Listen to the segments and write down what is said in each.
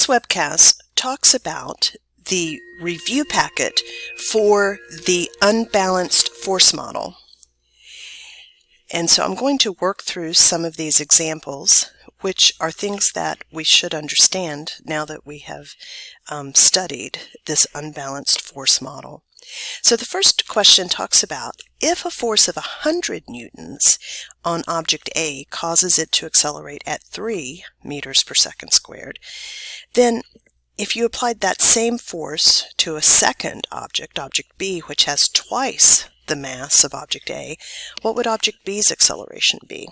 webcast talks about the review packet for the unbalanced force model. And so I'm going to work through some of these examples, which are things that we should understand now that we have studied this unbalanced force model. So the first question talks about if a force of 100 newtons on object A causes it to accelerate at 3 meters per second squared, then if you applied that same force to a second object, object B, which has twice the mass of object A, what would object B's acceleration be?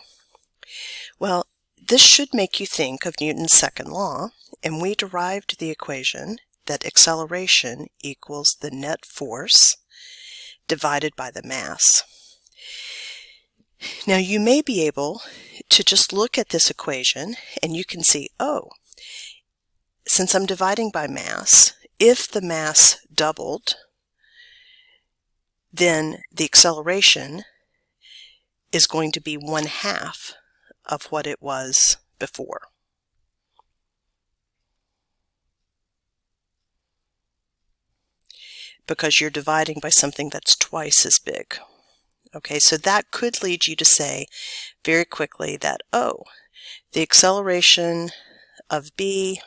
Well, this should make you think of Newton's second law, and we derived the equation that acceleration equals the net force divided by the mass. Now you may be able to just look at this equation and you can see, oh, since I'm dividing by mass, if the mass doubled, then the acceleration is going to be 1/2 of what it was before. Because you're dividing by something that's twice as big. Okay, so that could lead you to say very quickly that, oh, the acceleration of B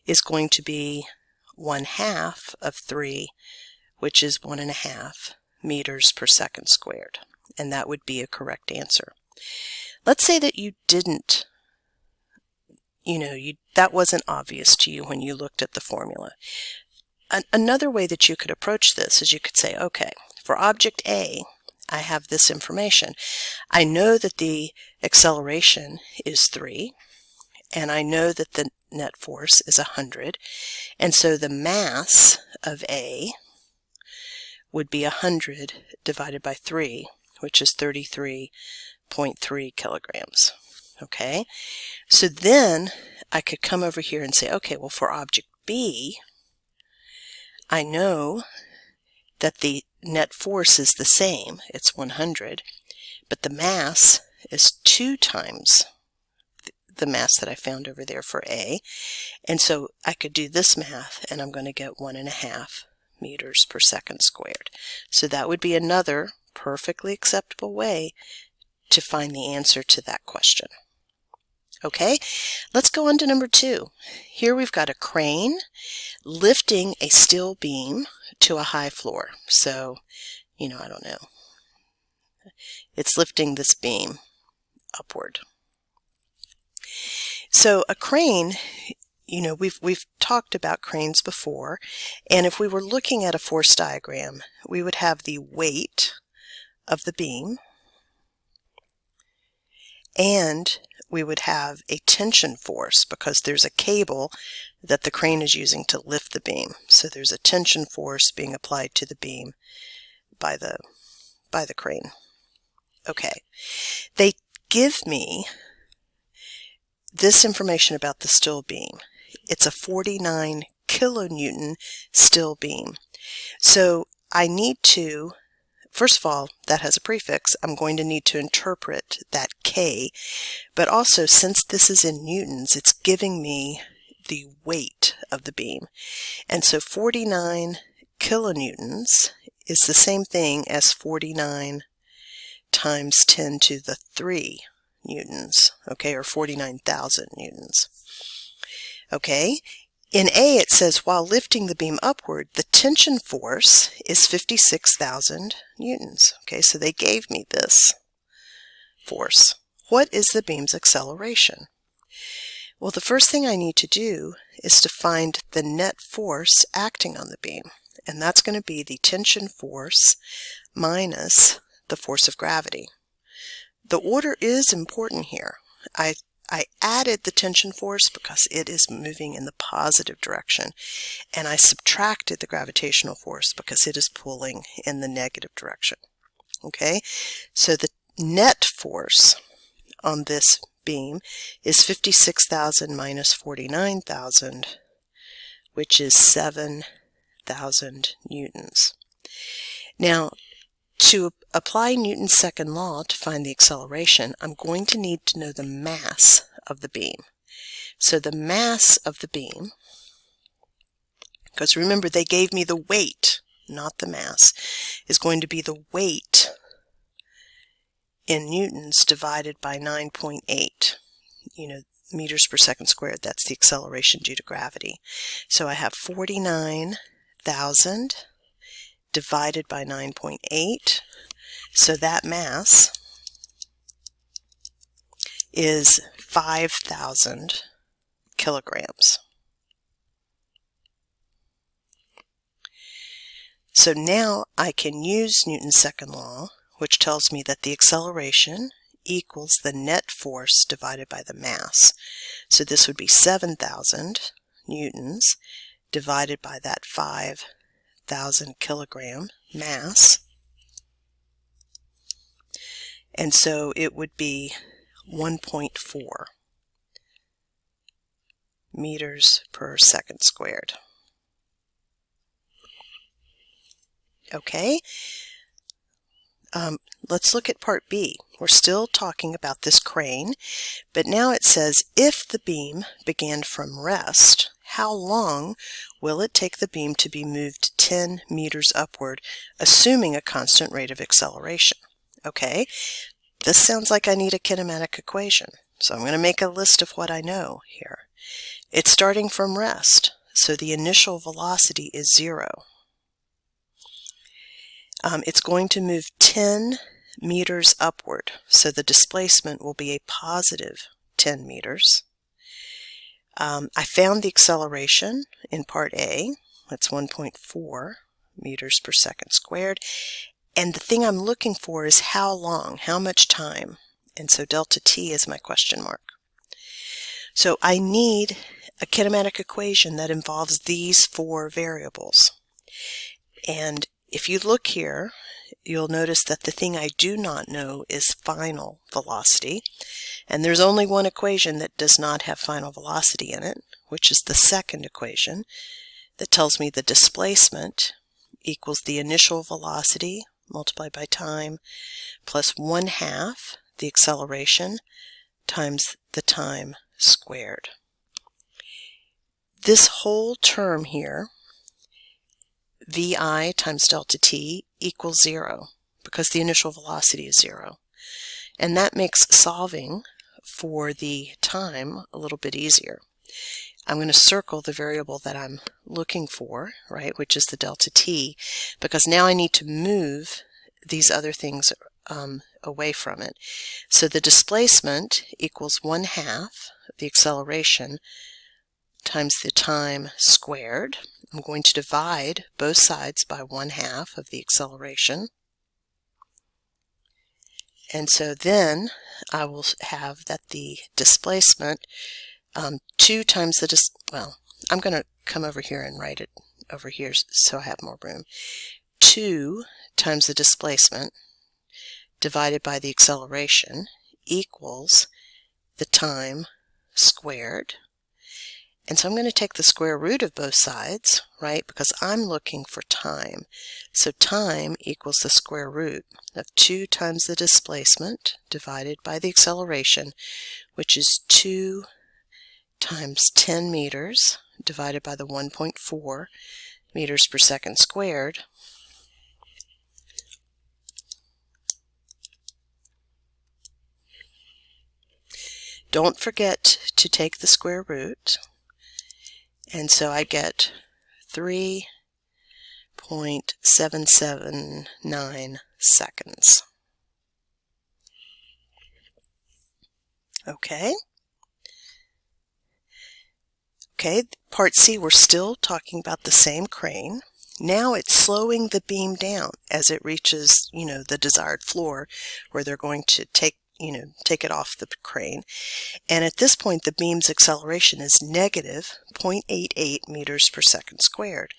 is going to be 1/2 of 3, which is 1.5 meters per second squared. And that would be a correct answer. Let's say that you didn't, that wasn't obvious to you when you looked at the formula. Another way that you could approach this is you could say, okay, for object A, I have this information. I know that the acceleration is 3, and I know that the net force is 100, and so the mass of A would be 100 divided by 3, which is 33.3 kilograms. Okay, so then I could come over here and say, okay, well, for object B, I know that the net force is the same, it's 100, but the mass is 2 times the mass that I found over there for A, and so I could do this math and I'm going to get 1.5 meters per second squared. So that would be another perfectly acceptable way to find the answer to that question. Okay, let's go on to number 2. Here we've got a crane lifting a steel beam to a high floor. So, I don't know. It's lifting this beam upward. So a crane, we've talked about cranes before, and if we were looking at a force diagram, we would have the weight of the beam, and we would have a tension force because there's a cable that the crane is using to lift the beam. So there's a tension force being applied to the beam by the crane. Okay, they give me this information about the steel beam. It's a 49 kilonewton steel beam. So I need to, first of all, that has a prefix. I'm going to need to interpret that K, but also since this is in newtons, it's giving me the weight of the beam. And so 49 kilonewtons is the same thing as 49 times 10 to the 3 newtons, okay, or 49,000 newtons. Okay, in A it says while lifting the beam upward, the tension force is 56,000 newtons. Okay, so they gave me this force. What is the beam's acceleration? Well, the first thing I need to do is to find the net force acting on the beam, and that's going to be the tension force minus the force of gravity. The order is important here. I added the tension force because it is moving in the positive direction, and I subtracted the gravitational force because it is pulling in the negative direction. Okay, so the net force on this beam is 56,000 minus 49,000, which is 7,000 newtons. Now, to apply Newton's second law to find the acceleration, I'm going to need to know the mass of the beam. So the mass of the beam, because remember they gave me the weight, not the mass, is going to be the weight in newtons divided by 9.8, meters per second squared. That's the acceleration due to gravity. So I have 49,000 divided by 9.8. So that mass is 5,000 kilograms. So now I can use Newton's second law, which tells me that the acceleration equals the net force divided by the mass. So this would be 7,000 newtons divided by that 5,000 kilogram mass. And so it would be 1.4 meters per second squared. Okay, let's look at part B. We're still talking about this crane, but now it says if the beam began from rest, how long will it take the beam to be moved 10 meters upward, assuming a constant rate of acceleration? Okay, this sounds like I need a kinematic equation, so I'm going to make a list of what I know here. It's starting from rest, so the initial velocity is 0. It's going to move 10 meters upward, so the displacement will be a positive 10 meters. I found the acceleration in part A. That's 1.4 meters per second squared. And the thing I'm looking for is how long, how much time. And so delta t is my question mark. So I need a kinematic equation that involves these 4 variables. And if you look here, you'll notice that the thing I do not know is final velocity. And there's only one equation that does not have final velocity in it, which is the second equation that tells me the displacement equals the initial velocity multiplied by time plus 1/2 the acceleration times the time squared. This whole term here, vi times delta t, equals 0 because the initial velocity is 0. And that makes solving for the time a little bit easier. I'm going to circle the variable that I'm looking for, right, which is the delta t, because now I need to move these other things away from it. So the displacement equals 1/2 the acceleration times the time squared. I'm going to divide both sides by 1/2 of the acceleration. And so then I will have that the displacement 2 times the I'm going to come over here and write it over here so I have more room. 2 times the displacement divided by the acceleration equals the time squared. And so I'm going to take the square root of both sides, right, because I'm looking for time. So time equals the square root of 2 times the displacement divided by the acceleration, which is 2 times 10 meters divided by the 1.4 meters per second squared. Don't forget to take the square root. And so I get 3.779 seconds. Okay. Okay, part C, we're still talking about the same crane. Now it's slowing the beam down as it reaches, the desired floor where they're going to take it off the crane. And at this point, the beam's acceleration is negative 0.88 meters per second squared.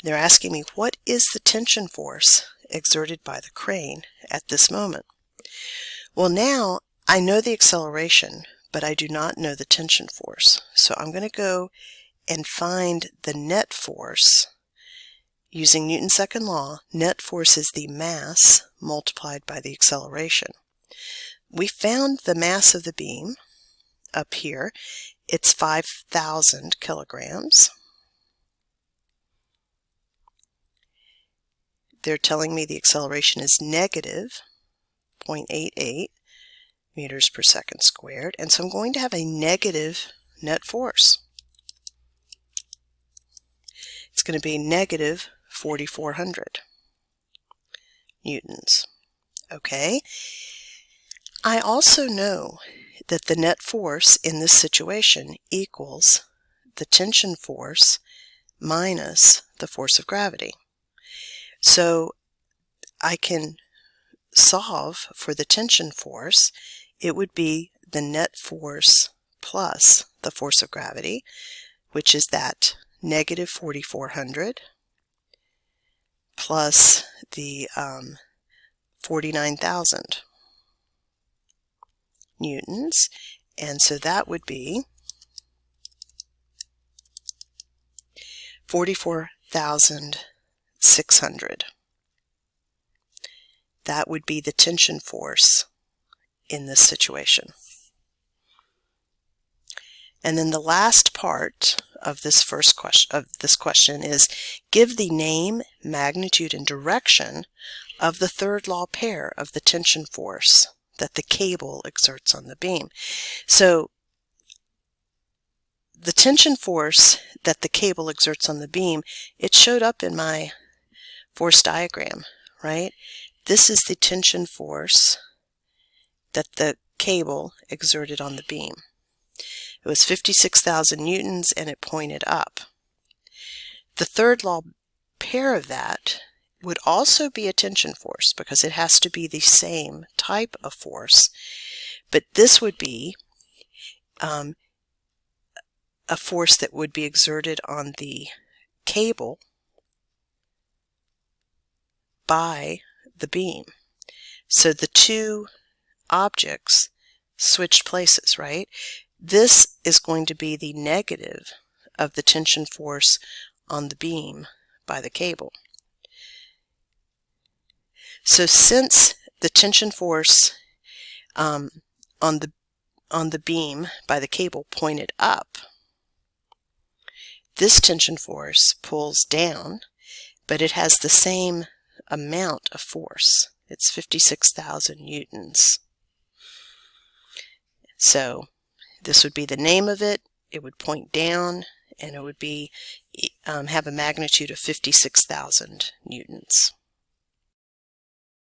They're asking me, what is the tension force exerted by the crane at this moment? Well, now I know the acceleration, but I do not know the tension force. So I'm going to go and find the net force using Newton's second law. Net force is the mass multiplied by the acceleration. We found the mass of the beam up here. it's 5,000 kilograms. They're telling me the acceleration is negative 0.88 meters per second squared, and so I'm going to have a negative net force. It's going to be negative 4,400 newtons. Okay. I also know that the net force in this situation equals the tension force minus the force of gravity. So I can solve for the tension force. It would be the net force plus the force of gravity, which is that negative 4,400 plus the 49,000 newtons, and so that would be 44,600. That would be the tension force in this situation. And then the last part of this question is give the name, magnitude, and direction of the third law pair of the tension force that the cable exerts on the beam. So the tension force that the cable exerts on the beam, it showed up in my force diagram, right? This is the tension force that the cable exerted on the beam. It was 56,000 newtons and it pointed up. The third law pair of that would also be a tension force because it has to be the same type of force, but this would be a force that would be exerted on the cable by the beam. So the two objects switched places, right? This is going to be the negative of the tension force on the beam by the cable. So since the tension force on the beam by the cable pointed up, this tension force pulls down, but it has the same amount of force. It's 56,000 newtons. So this would be the name of it. It would point down, and it would be have a magnitude of 56,000 newtons.